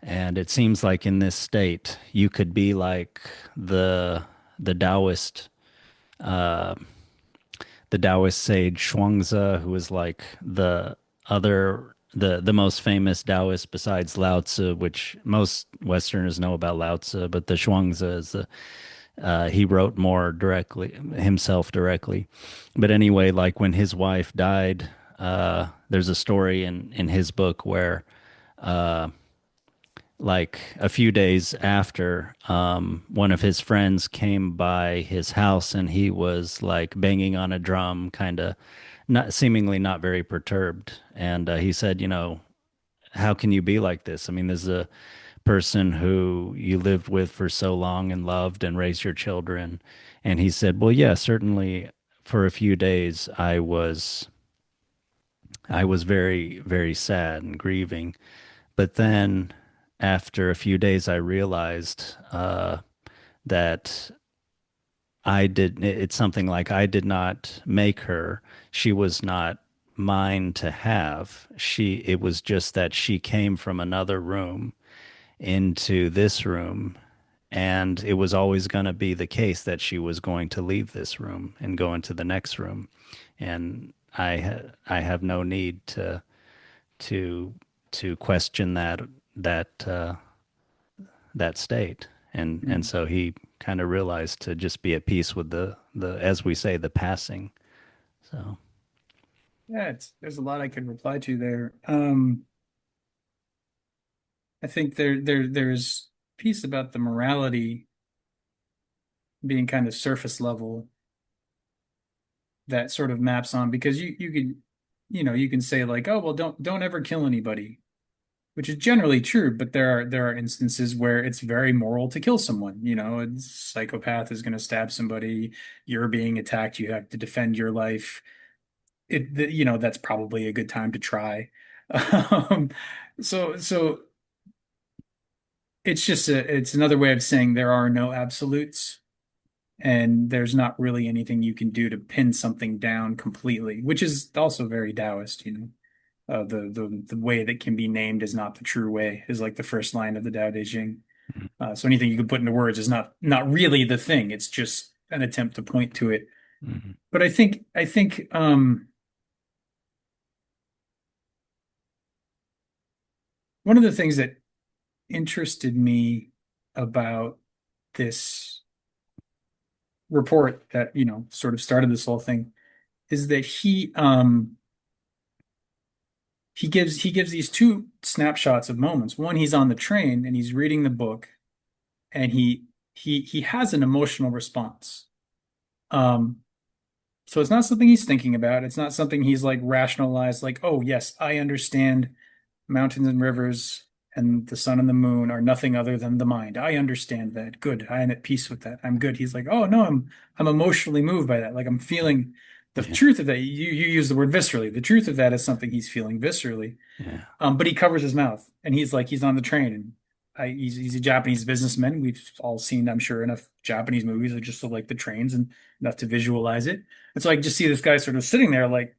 And it seems like in this state, you could be like the Taoist, uh, the Taoist sage Chuang-Tzu, who is like the most famous Taoist besides Lao Tzu, which most Westerners know about Lao Tzu, but the Chuang-Tzu is he wrote more directly himself directly. But anyway, like when his wife died, there's a story in his book where like a few days after, one of his friends came by his house and he was like banging on a drum, kind of not seemingly not very perturbed. And he said, you know, how can you be like this? I mean, this is a person who you lived with for so long and loved and raised your children. And he said, well, yeah, certainly for a few days I was very, very sad and grieving. But then after a few days, I realized that it's something like I did not make her. She was not mine to have. It was just that she came from another room into this room. And it was always going to be the case that she was going to leave this room and go into the next room. And I have no need to to question that that state. And Mm. so he kind of realized to just be at peace with the as we say the passing. So Yeah, there's a lot I could reply to there. I think there's a piece about the morality being kind of surface level that sort of maps on because you can you can say like, oh well, don't ever kill anybody, which is generally true, but there are instances where it's very moral to kill someone. A psychopath is going to stab somebody, you're being attacked, you have to defend your life. That's probably a good time to try. Um, so it's another way of saying there are no absolutes. And there's not really anything you can do to pin something down completely, which is also very Taoist, the way that can be named is not the true way is like the first line of the Tao Te Ching. So anything you can put into words is not really the thing. It's just an attempt to point to it. mhm. But I think one of the things that interested me about this report that sort of started this whole thing is that he gives these two snapshots of moments. One, he's on the train and he's reading the book, and he has an emotional response. Um, so it's not something he's thinking about. It's not something he's like rationalized, like, oh yes, I understand mountains and rivers and the sun and the moon are nothing other than the mind. I understand that. Good. I am at peace with that. I'm good. He's like, oh no, I'm emotionally moved by that. Like I'm feeling the Yeah, truth of that. You use the word viscerally. The truth of that is something he's feeling viscerally. yeah, But he covers his mouth and he's like, he's on the train and he's a Japanese businessman. We've all seen, I'm sure, enough Japanese movies that just like the trains and enough to visualize it. And so I just see this guy sort of sitting there, like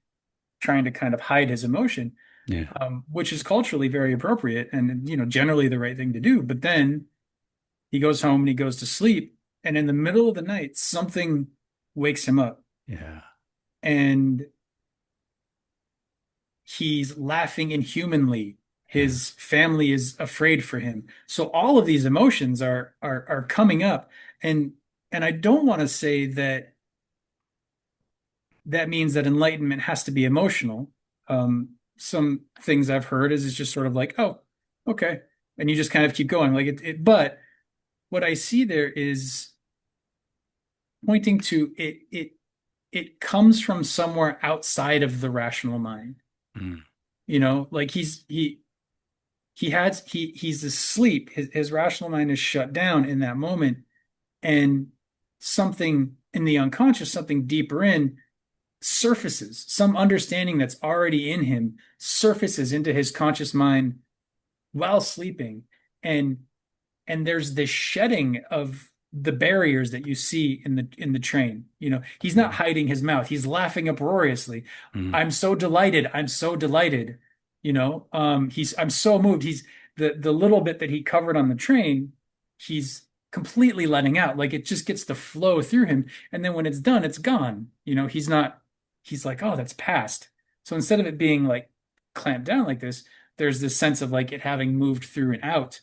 trying to kind of hide his emotion, yeah, which is culturally very appropriate and, generally the right thing to do. But then he goes home and he goes to sleep. And in the middle of the night, something wakes him up yeah, and he's laughing inhumanly. yeah, His family is afraid for him. So all of these emotions are coming up. And and I don't want to say that that means that enlightenment has to be emotional. Some things I've heard is it's just sort of like, oh, okay. And you just kind of keep going. Like but what I see there is pointing to it comes from somewhere outside of the rational mind. mm, Like he's asleep. His rational mind is shut down in that moment, and something in the unconscious, something deeper in, surfaces. Some understanding that's already in him surfaces into his conscious mind while sleeping, and there's this shedding of the barriers that you see in the train. He's not mm, hiding his mouth. He's laughing uproariously. mm, I'm so delighted. I'm so delighted. I'm so moved. the little bit that he covered on the train, he's completely letting out. Like it just gets to flow through him. And then when it's done, it's gone. He's not, he's like, oh, that's past. So instead of it being like clamped down like this, there's this sense of like it having moved through and out.